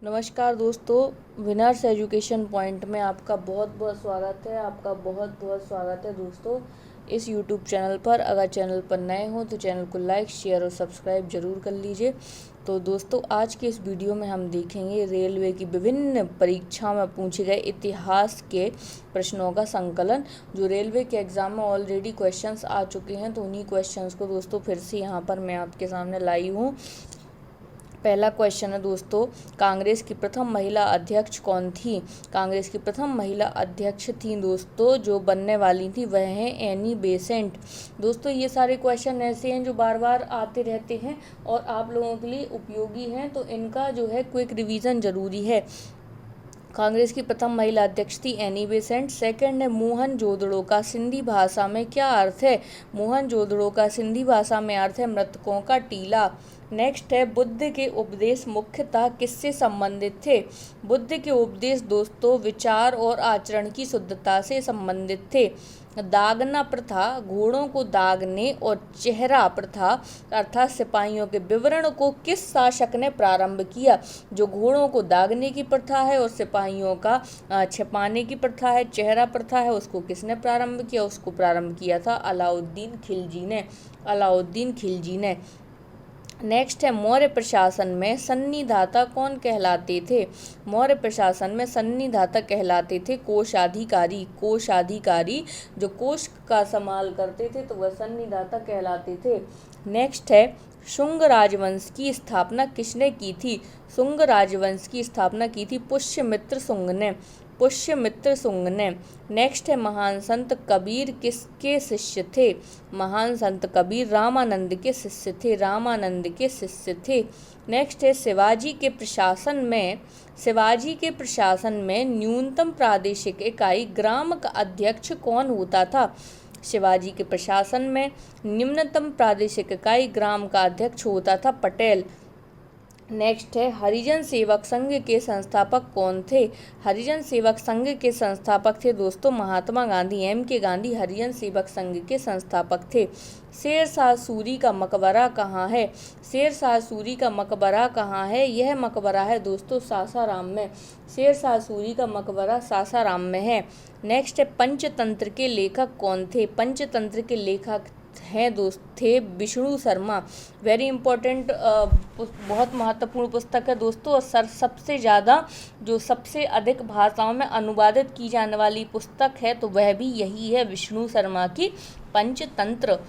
नमस्कार दोस्तों, winners education point में आपका बहुत बहुत स्वागत है दोस्तों। इस YouTube चैनल पर अगर चैनल पर नए हो तो चैनल को लाइक, शेयर और सब्सक्राइब जरूर कर लीजिए। तो दोस्तों, आज के इस वीडियो में हम देखेंगे रेलवे की विभिन्न परीक्षाओं में पूछे गए इतिहास के प्रश्नों का संकलन। जो रेलवे के एग्ज़ाम में ऑलरेडी क्वेश्चंस आ चुके हैं, तो उन्हीं क्वेश्चंस को दोस्तों फिर से यहाँ पर मैं आपके सामने लाई हूँ। पहला क्वेश्चन है दोस्तों, कांग्रेस की प्रथम महिला अध्यक्ष कौन थी? कांग्रेस की प्रथम महिला अध्यक्ष थी दोस्तों, जो बनने वाली थी वह है एनी बेसेंट। दोस्तों, ये सारे क्वेश्चन ऐसे हैं जो बार बार आते रहते हैं और आप लोगों के लिए उपयोगी हैं, तो इनका जो है क्विक रिवीजन जरूरी है। कांग्रेस की प्रथम महिला अध्यक्ष थी एनी बेसेंट। सेकंड है, मोहनजोदड़ो का सिंधी भाषा में क्या अर्थ है? मोहनजोदड़ो का सिंधी भाषा में अर्थ है मृतकों का टीला। नेक्स्ट है, बुद्ध के उपदेश मुख्यतः किससे संबंधित थे? बुद्ध के उपदेश दोस्तों विचार और आचरण की शुद्धता से संबंधित थे। दागना प्रथा, घोड़ों को दागने, और चेहरा प्रथा अर्थात सिपाहियों के विवरण को किस शासक ने प्रारंभ किया? जो घोड़ों को दागने की प्रथा है और सिपाहियों का छिपाने की प्रथा है, चेहरा प्रथा है, उसको किसने प्रारंभ किया? उसको प्रारंभ किया था अलाउद्दीन खिलजी ने। नेक्स्ट है, मौर्य प्रशासन में सन्निधाता कौन कहलाते थे? मौर्य प्रशासन में सन्निधाता कहलाते थे कोषाधिकारी। जो कोष का संभाल करते थे तो वह सन्निधाता कहलाते थे। नेक्स्ट है, शुंग राजवंश की स्थापना किसने की थी? शुंग राजवंश की स्थापना की थी पुष्यमित्र शुंग ने। नेक्स्ट है, महान संत कबीर किसके शिष्य थे? महान संत कबीर रामानंद के शिष्य थे। नेक्स्ट है, शिवाजी के प्रशासन में न्यूनतम प्रादेशिक इकाई ग्राम का अध्यक्ष कौन होता था? शिवाजी के प्रशासन में निम्नतम प्रादेशिक इकाई ग्राम का अध्यक्ष होता था पटेल। नेक्स्ट है, हरिजन सेवक संघ के संस्थापक कौन थे? हरिजन सेवक संघ के संस्थापक थे दोस्तों महात्मा गांधी। MK गांधी हरिजन सेवक संघ के संस्थापक थे। शेरशाह सूरी का मकबरा कहाँ है? शेरशाह सूरी का मकबरा कहाँ है? यह मकबरा है दोस्तों सासाराम में। शेरशाह सूरी का मकबरा सासाराम में है। नेक्स्ट है, पंचतंत्र के लेखक कौन थे? पंचतंत्र के लेखक थे विष्णु शर्मा। वेरी इंपॉर्टेंट, बहुत महत्वपूर्ण पुस्तक है दोस्तों। और सबसे अधिक भाषाओं में अनुवादित की जाने वाली पुस्तक है तो वह भी यही है, विष्णु शर्मा की पंचतंत्र।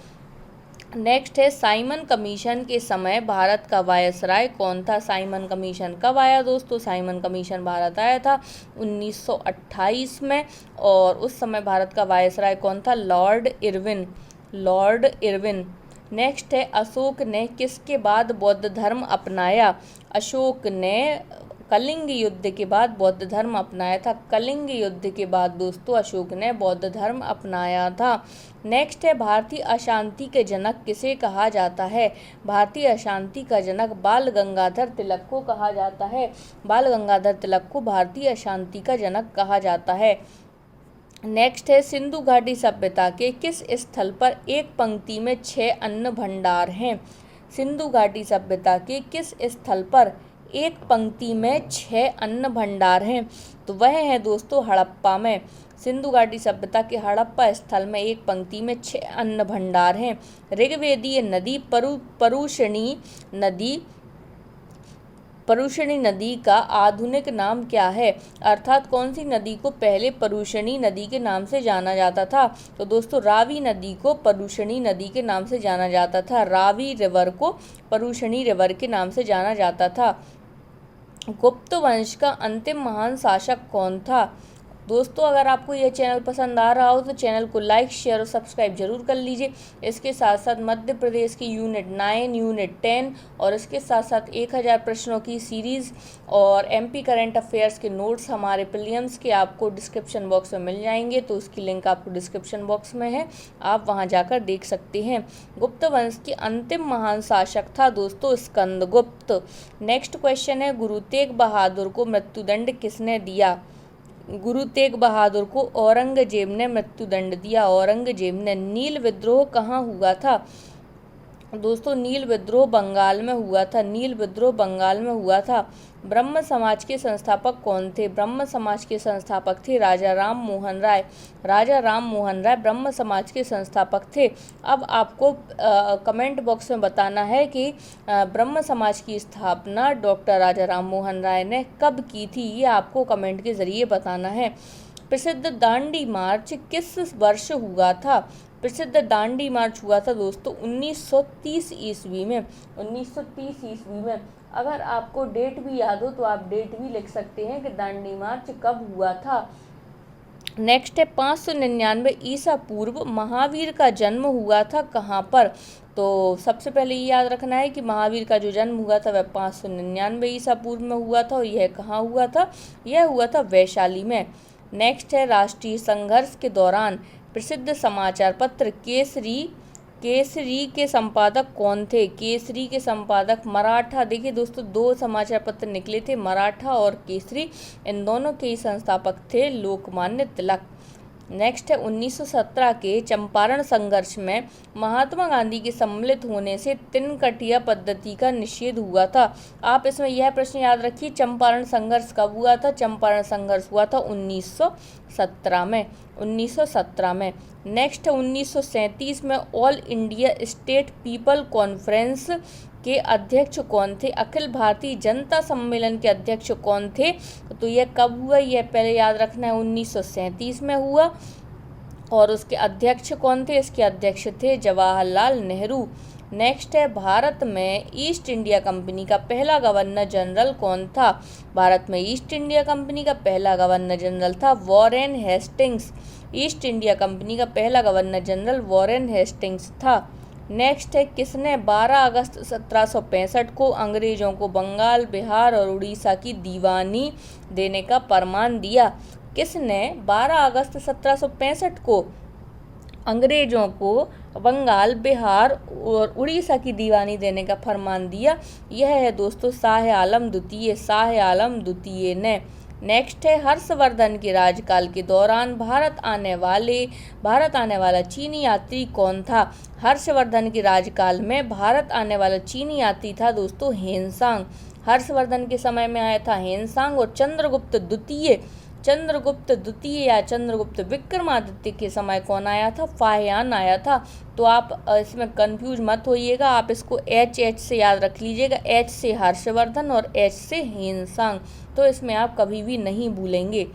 नेक्स्ट है, साइमन कमीशन के समय भारत का वायसराय कौन था? साइमन कमीशन कब आया दोस्तों? साइमन कमीशन भारत आया था 1928 में, और उस समय भारत का वायसराय कौन था? Lord Irwin. नेक्स्ट है, अशोक ने किसके बाद बौद्ध धर्म अपनाया? अशोक ने कलिंग युद्ध के बाद बौद्ध धर्म अपनाया था। कलिंग युद्ध के बाद दोस्तों अशोक ने बौद्ध धर्म अपनाया था। नेक्स्ट है, भारतीय अशांति के जनक किसे कहा जाता है? भारतीय अशांति का जनक बाल गंगाधर तिलक को कहा जाता है। बाल गंगाधर तिलक को भारतीय अशांति का जनक कहा जाता है। नेक्स्ट है, सिंधु घाटी सभ्यता के किस स्थल पर एक पंक्ति में 6 अन्न भंडार हैं? सिंधु घाटी सभ्यता के किस स्थल पर एक पंक्ति में 6 अन्न भंडार हैं? तो वह है दोस्तों हड़प्पा में। सिंधु घाटी सभ्यता के हड़प्पा स्थल में एक पंक्ति में 6 अन्न भंडार हैं। ऋग्वेदीय नदी परुषणी नदी का आधुनिक नाम क्या है? अर्थात कौन सी नदी को पहले परुषणी नदी के नाम से जाना जाता था? तो दोस्तों रावी नदी को परुषणी नदी के नाम से जाना जाता था। रावी रिवर को परुषणी रिवर के नाम से जाना जाता था। गुप्त वंश का अंतिम महान शासक कौन था? दोस्तों, अगर आपको यह चैनल पसंद आ रहा हो तो चैनल को लाइक, शेयर और सब्सक्राइब जरूर कर लीजिए। इसके साथ साथ मध्य प्रदेश की यूनिट 9, यूनिट 10 और इसके साथ साथ 1000 प्रश्नों की सीरीज़ और MP करंट अफेयर्स के नोट्स हमारे प्रीलिम्स के आपको डिस्क्रिप्शन बॉक्स में मिल जाएंगे, तो उसकी लिंक आपको डिस्क्रिप्शन बॉक्स में है, आप वहां जाकर देख सकते हैं। गुप्त वंश के अंतिम महान शासक था दोस्तों स्कंदगुप्त। नेक्स्ट क्वेश्चन है, गुरु तेग बहादुर को मृत्युदंड किसने दिया? गुरु तेग बहादुर को औरंगजेब ने मृत्युदंड दिया। औरंगजेब ने। नील विद्रोह कहाँ हुआ था? दोस्तों नील विद्रोह बंगाल में हुआ था, नील विद्रोह बंगाल में हुआ था। ब्रह्म समाज के संस्थापक कौन थे? ब्रह्म समाज के संस्थापक थे राजा राम मोहन राय। राजा राम मोहन राय ब्रह्म समाज के संस्थापक थे। अब आपको कमेंट बॉक्स में बताना है कि ब्रह्म समाज की स्थापना डॉक्टर राजा राम मोहन राय ने कब की थी, ये आपको कमेंट के जरिए बताना है। प्रसिद्ध दांडी मार्च किस वर्ष हुआ था? प्रसिद्ध दांडी मार्च हुआ था दोस्तों 1930 ईस्वी में। 1930 ईस्वी में। अगर आपको डेट भी याद हो तो आप डेट भी लिख सकते हैं कि दांडी मार्च कब हुआ था। नेक्स्ट है 599 ईसा पूर्व महावीर का जन्म हुआ था कहाँ पर? तो सबसे पहले ये याद रखना है कि महावीर का जो जन्म हुआ था वह 599 ईसा पूर्व में हुआ था। और यह कहाँ हुआ था? यह हुआ था वैशाली में। नेक्स्ट है राष्ट्रीय संघर्ष के दौरान प्रसिद्ध समाचार पत्र केसरी के संपादक कौन थे? केसरी के संपादक मराठा, देखिए दोस्तों 2 समाचार पत्र निकले थे, मराठा और केसरी, इन दोनों के ही संस्थापक थे लोकमान्य तिलक। नेक्स्ट है 1917 के चंपारण संघर्ष में महात्मा गांधी के सम्मिलित होने से तिनकटिया पद्धति का निषेध हुआ था। आप इसमें यह प्रश्न याद रखिए, चंपारण संघर्ष कब हुआ था? चंपारण संघर्ष हुआ था 1917 में। 1917 में। नेक्स्ट है 1937 में all India state people conference के अध्यक्ष कौन थे? अखिल भारतीय जनता सम्मेलन के अध्यक्ष कौन थे? तो यह कब हुआ? यह पहले याद रखना है 1937 में हुआ। और उसके अध्यक्ष कौन थे? इसके अध्यक्ष थे जवाहरलाल नेहरू। नेक्स्ट है भारत में ईस्ट इंडिया कंपनी का पहला गवर्नर जनरल कौन था? भारत में ईस्ट इंडिया कंपनी का पहला गवर्नर जनरल था Warren Hastings. East India company का पहला गवर्नर जनरल वॉरेन हेस्टिंग्स था। नेक्स्ट है किसने 12 अगस्त 1765 को अंग्रेजों को बंगाल, बिहार और उड़ीसा की दीवानी देने का फरमान दिया? किसने 12 अगस्त 1765 को अंग्रेजों को बंगाल, बिहार और उड़ीसा की दीवानी देने का फरमान दिया? यह है दोस्तों शाह आलम द्वितीय, शाह आलम द्वितीय ने। नेक्स्ट है हर्षवर्धन के राजकाल के दौरान भारत आने वाला चीनी यात्री कौन था? हर्षवर्धन के राजकाल में भारत आने वाला चीनी यात्री था दोस्तों हेनसांग। हर्षवर्धन के समय में आया था हेनसांग। और चंद्रगुप्त द्वितीय या चंद्रगुप्त विक्रमादित्य के समय कौन आया था? फाहियान आया था। तो आप इसमें कंफ्यूज मत होइएगा, आप इसको एच से याद रख लीजिएगा, एच से हर्षवर्धन और एच से हेनसांग, तो इसमें आप कभी भी नहीं भूलेंगे।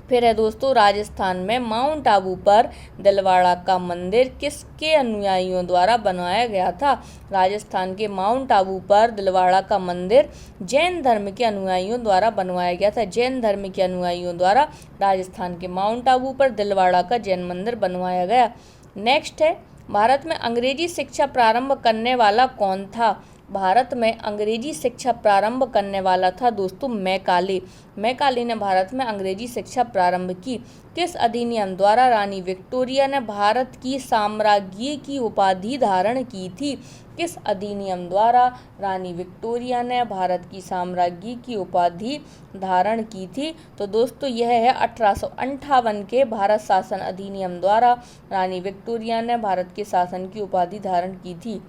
फिर है दोस्तों राजस्थान में माउंट आबू पर दिलवाड़ा का मंदिर किसके अनुयायियों द्वारा बनवाया गया था? राजस्थान के माउंट आबू पर दिलवाड़ा का मंदिर जैन धर्म के अनुयायियों द्वारा बनवाया गया था। जैन धर्म के अनुयायियों द्वारा राजस्थान के माउंट आबू पर दिलवाड़ा का जैन मंदिर बनवाया गया। नेक्स्ट है भारत में अंग्रेजी शिक्षा प्रारंभ करने वाला कौन था? भारत में अंग्रेजी शिक्षा प्रारंभ करने वाला था दोस्तों मैकाले। मैकाले ने भारत में अंग्रेजी शिक्षा प्रारंभ की। किस अधिनियम द्वारा रानी विक्टोरिया ने भारत की साम्राज्ञी की उपाधि धारण की थी? किस अधिनियम द्वारा रानी विक्टोरिया ने भारत की साम्राज्ञी की उपाधि धारण की थी? तो दोस्तों यह है 1858 के भारत शासन अधिनियम द्वारा रानी विक्टोरिया ने भारत के शासन की उपाधि धारण की थी।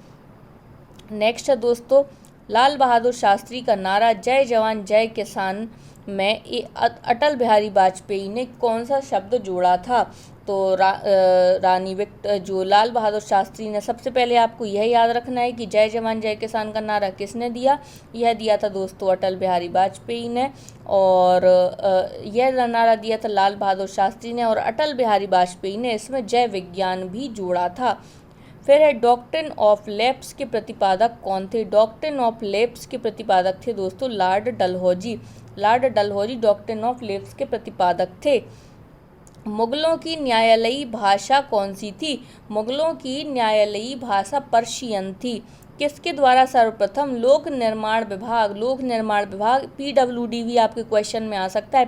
नेक्स्ट है दोस्तों लाल बहादुर शास्त्री का नारा जय जवान जय किसान में अटल बिहारी वाजपेयी ने कौन सा शब्द जोड़ा था? तो जो लाल बहादुर शास्त्री ने, सबसे पहले आपको यह याद रखना है कि जय जवान जय किसान का नारा किसने दिया? यह दिया था दोस्तों अटल बिहारी वाजपेयी ने। और यह नारा दिया था लाल बहादुर शास्त्री ने, और अटल बिहारी वाजपेयी ने इसमें जय विज्ञान भी जोड़ा था। फिर है डॉक्ट्रिन ऑफ लैप्स के प्रतिपादक कौन थे? डॉक्ट्रिन ऑफ लैप्स के प्रतिपादक थे दोस्तों Lord Dalhousie. Lord Dalhousie doctrine of lapse के प्रतिपादक थे। मुगलों की न्यायालयी भाषा कौन सी थी? मुगलों की न्यायालयी भाषा पर्शियन थी। किसके द्वारा सर्वप्रथम लोक निर्माण विभाग PWD भी आपके क्वेश्चन में आ सकता है।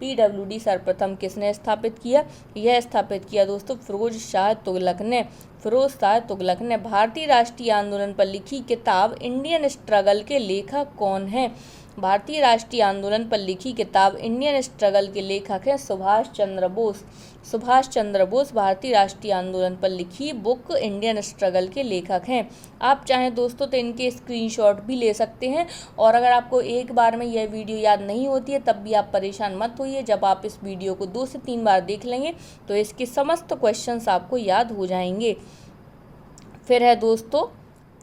PWD सर्वप्रथम किसने स्थापित किया? यह स्थापित किया दोस्तों फिरोज शाह तुगलक ने। फिरोज शाह तुगलक ने। भारतीय राष्ट्रीय आंदोलन पर लिखी किताब इंडियन स्ट्रगल के लेखक कौन है? भारतीय राष्ट्रीय आंदोलन पर लिखी किताब इंडियन स्ट्रगल के लेखक हैं सुभाष चंद्र बोस। सुभाष चंद्र बोस भारतीय राष्ट्रीय आंदोलन पर लिखी बुक इंडियन स्ट्रगल के लेखक हैं। आप चाहें दोस्तों तो इनके स्क्रीनशॉट भी ले सकते हैं। और अगर आपको एक बार में यह वीडियो याद नहीं होती है तब भी आप परेशान मत होइए, जब आप इस वीडियो को 2 से 3 बार देख लेंगे तो इसके समस्त क्वेश्चंस आपको याद हो जाएंगे। फिर है दोस्तों,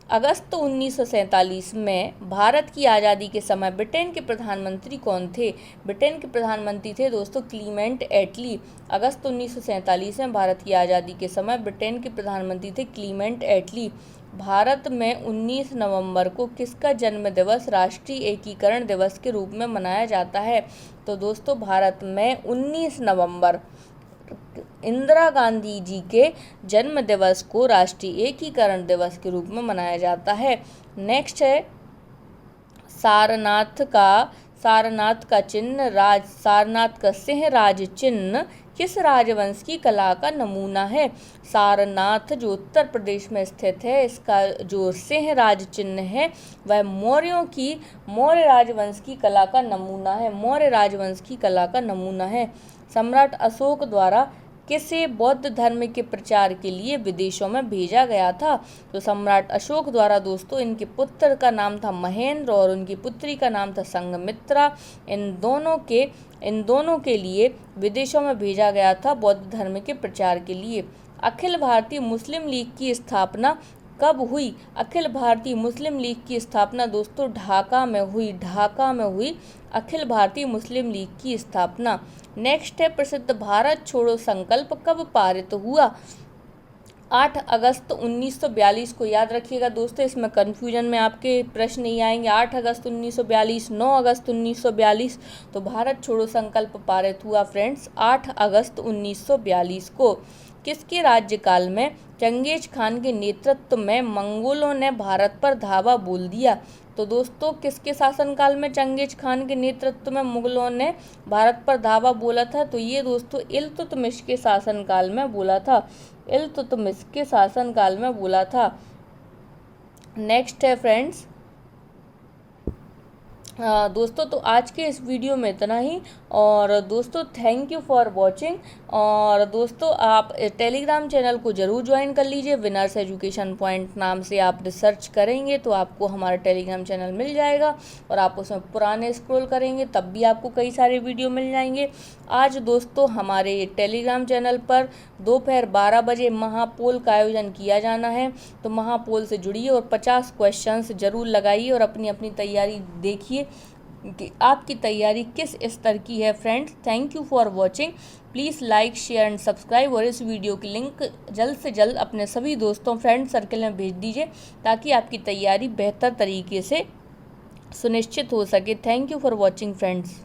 अगस्त 1947 में भारत की आज़ादी के समय ब्रिटेन के प्रधानमंत्री कौन थे? ब्रिटेन के प्रधानमंत्री थे दोस्तों क्लीमेंट एटली। अगस्त 1947 में भारत की आज़ादी के समय ब्रिटेन के प्रधानमंत्री थे क्लीमेंट एटली। भारत में 19 नवंबर को किसका जन्म दिवस राष्ट्रीय एकीकरण दिवस के रूप में मनाया जाता है? तो दोस्तों भारत में 19 नवंबर इंदिरा गांधी जी के जन्म दिवस को राष्ट्रीय एकीकरण दिवस के रूप में मनाया जाता है। नेक्स्ट है सारनाथ का सारनाथ का सिंह राज चिन्ह किस राजवंश की कला का नमूना है? सारनाथ जो उत्तर प्रदेश में स्थित है, इसका जो सिंह राज चिन्ह है वह मौर्य राजवंश की कला का नमूना है। मौर्य राजवंश की कला का नमूना है। सम्राट अशोक द्वारा किसे बौद्ध धर्म के प्रचार के लिए विदेशों में भेजा गया था? तो सम्राट अशोक द्वारा दोस्तों इनके पुत्र का नाम था महेंद्र और उनकी पुत्री का नाम था संघमित्रा। इन दोनों के लिए विदेशों में भेजा गया था बौद्ध धर्म के प्रचार के लिए। अखिल भारतीय मुस्लिम लीग की स्थापना कब हुई? अखिल भारतीय मुस्लिम लीग की स्थापना दोस्तों ढाका में हुई। अखिल भारतीय मुस्लिम लीग की स्थापना। नेक्स्ट है प्रसिद्ध भारत छोड़ो संकल्प कब पारित हुआ? 8 अगस्त 1942 को। याद रखिएगा दोस्तों, इसमें कन्फ्यूजन में आपके प्रश्न नहीं आएंगे। 8 अगस्त 1942, 9 अगस्त 1942, तो भारत छोड़ो संकल्प पारित हुआ फ्रेंड्स 8 अगस्त 1942 को। किसके राज्यकाल में चंगेज खान के नेतृत्व में मंगोलों ने भारत पर धावा बोल दिया? तो दोस्तों किसके शासनकाल में चंगेज खान के नेतृत्व में मुगलों ने भारत पर धावा बोला था? तो ये दोस्तों इल्तुतमिश के शासनकाल में बोला था। इल्तुतमिश के शासनकाल में बोला था। नेक्स्ट है फ्रेंड्स दोस्तों, तो आज के इस वीडियो में इतना ही। और दोस्तों थैंक यू फॉर वॉचिंग। और दोस्तों आप टेलीग्राम चैनल को ज़रूर ज्वाइन कर लीजिए। विनर्स एजुकेशन पॉइंट नाम से आप रिसर्च करेंगे तो आपको हमारा टेलीग्राम चैनल मिल जाएगा और आप उसमें पुराने स्क्रॉल करेंगे तब भी आपको कई सारे वीडियो मिल जाएंगे। आज दोस्तों हमारे टेलीग्राम चैनल पर दोपहर 12 बजे महापोल का आयोजन किया जाना है, तो महापोल से जुड़िए और 50 क्वेश्चंस ज़रूर लगाइए और अपनी अपनी तैयारी देखिए कि आपकी तैयारी किस स्तर की है friends. Thank you for watching. Please like share and subscribe और इस वीडियो की लिंक जल्द से जल्द अपने सभी दोस्तों फ्रेंड सर्कल में भेज दीजिए ताकि आपकी तैयारी बेहतर तरीके से सुनिश्चित हो सके। Thank you for watching friends.